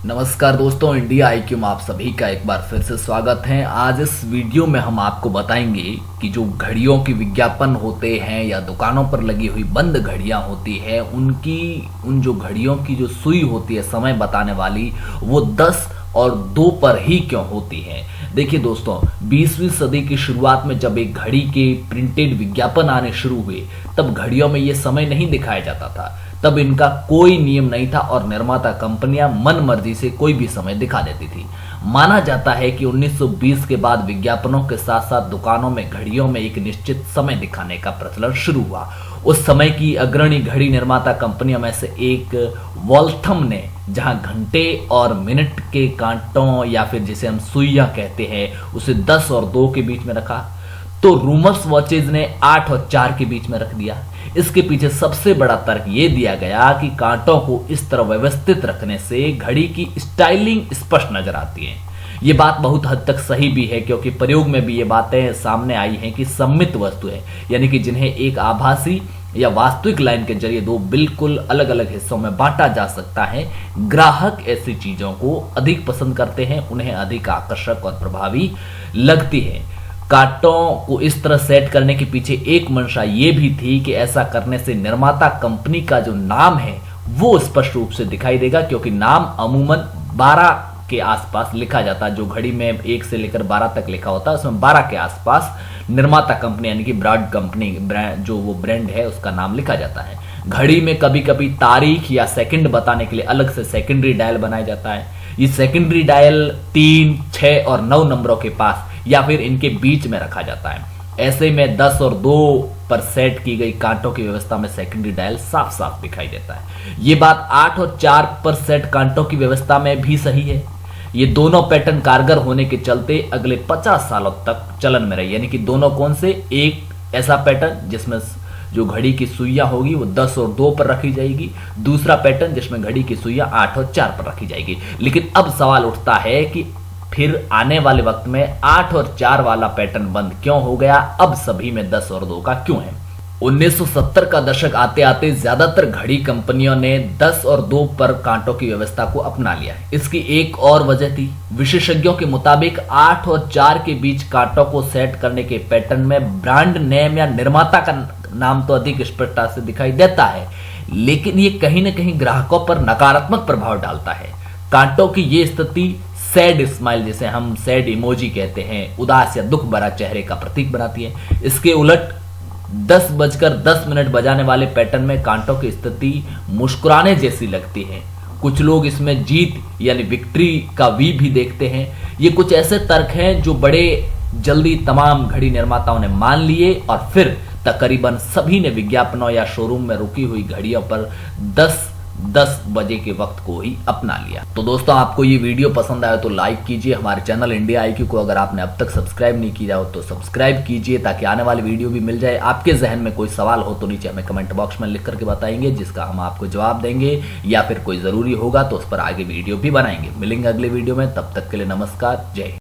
नमस्कार दोस्तों, India IQ में आप सभी का एक बार फिर से स्वागत है। आज इस वीडियो में हम आपको बताएंगे कि जो घड़ियों की विज्ञापन होते हैं या दुकानों पर लगी हुई बंद घड़ियां होती है उन जो घड़ियों की जो सुई होती है समय बताने वाली, वो 10 और 2 पर ही क्यों होती है। देखिए दोस्तों, 20वीं सदी की शुरुआत में जब एक घड़ी के प्रिंटेड विज्ञापन आने शुरू हुए तब घड़ियों में ये समय नहीं दिखाया जाता था। तब इनका कोई नियम नहीं था और निर्माता कंपनियां मन मर्जी से कोई भी समय दिखा देती थी। माना जाता है कि 1920 के बाद विज्ञापनों के साथ साथ दुकानों में घड़ियों में एक निश्चित समय दिखाने का प्रचलन शुरू हुआ। उस समय की अग्रणी घड़ी निर्माता कंपनियों में से एक वॉल्थम ने, जहां घंटे और मिनट के कांटों या फिर जिसे हम सुइयां कहते हैं उसे 10 और 2 के बीच में रखा, तो रूमर्स वॉचेज ने 8 और 4 के बीच में रख दिया। इसके पीछे सबसे बड़ा तर्क यह दिया गया कि कांटों को इस तरह व्यवस्थित रखने से घड़ी की स्टाइलिंग स्पष्ट नजर आती है। ये बात बहुत हद तक सही भी है, क्योंकि प्रयोग में भी ये बातें सामने आई हैं कि सममित वस्तु है, यानी कि जिन्हें एक आभासी या वास्तविक लाइन के जरिए दो बिल्कुल अलग अलग हिस्सों में बांटा जा सकता है। ग्राहक ऐसी चीजों को अधिक पसंद करते हैं, उन्हें अधिक आकर्षक और प्रभावी लगती है। कांटों को इस तरह सेट करने के पीछे एक मंशा ये भी थी कि ऐसा करने से निर्माता कंपनी का जो नाम है वो स्पष्ट रूप से दिखाई देगा, क्योंकि नाम अमूमन 12 के आसपास लिखा जाता है। जो घड़ी में 1 से लेकर 12 तक लिखा होता है उसमें 12 के आसपास निर्माता कंपनी यानी कि ब्रांड कंपनी जो वो ब्रांड है उसका नाम लिखा जाता है। घड़ी में कभी कभी तारीख या सेकंड बताने के लिए अलग से सेकेंडरी डायल बनाया जाता है। ये सेकेंडरी डायल 3, 6 और 9 नंबरों के पास या फिर इनके बीच में रखा जाता है। ऐसे में 10 और 2 पर सेट की गई कांटों की व्यवस्था में सेकेंडरी डायल साफ साफ दिखाई देता है। ये बात 8 और 4 पर सेट कांटों की व्यवस्था में भी सही है। ये दोनों पैटर्न कारगर होने के चलते अगले 50 सालों तक चलन में रही, यानी कि दोनों कौन से, एक ऐसा पैटर्न जिसमें जो घड़ी की सुइयां होगी वो 10 और 2 पर रखी जाएगी, दूसरा पैटर्न जिसमें घड़ी की सुइयां 8 और 4 पर रखी जाएगी। लेकिन अब सवाल उठता है कि फिर आने वाले वक्त में 8 और 4 वाला पैटर्न बंद क्यों हो गया, अब सभी में 10 और 2 का क्यों है। 1970 का दशक आते आते ज्यादातर घड़ी कंपनियों ने 10 और 2 पर कांटों की व्यवस्था को अपना लिया। इसकी एक और वजह थी। विशेषज्ञों के मुताबिक 8 और 4 के बीच कांटों को सेट करने के पैटर्न में ब्रांड नेम या निर्माता का नाम तो अधिक स्पष्टता से दिखाई देता है, लेकिन ये कहीं ना कहीं ग्राहकों पर नकारात्मक प्रभाव डालता है। कांटों की ये स्थिति सैड स्माइल, जिसे हम सैड इमोजी कहते हैं, उदास या दुख भरा चेहरे का प्रतीक बनाती है। इसके उलट 10:10 बजाने वाले पैटर्न में कांटों की स्थिति मुस्कुराने जैसी लगती है। कुछ लोग इसमें जीत यानी विक्ट्री का वी भी देखते हैं। ये कुछ ऐसे तर्क हैं जो बड़े जल्दी तमाम घड़ी निर्माताओं ने मान लिए और फिर तकरीबन सभी ने विज्ञापनों या शोरूम में रुकी हुई घड़ियों पर 10 बजे के वक्त को ही अपना लिया। तो दोस्तों, आपको ये वीडियो पसंद आया तो लाइक कीजिए। हमारे चैनल इंडिया आईक्यू को अगर आपने अब तक सब्सक्राइब नहीं किया हो तो सब्सक्राइब कीजिए, ताकि आने वाली वीडियो भी मिल जाए। आपके जहन में कोई सवाल हो तो नीचे हमें कमेंट बॉक्स में लिख करके बताएंगे, जिसका हम आपको जवाब देंगे, या फिर कोई जरूरी होगा तो उस पर आगे वीडियो भी बनाएंगे। मिलेंगे अगले वीडियो में, तब तक के लिए नमस्कार, जय हिंद।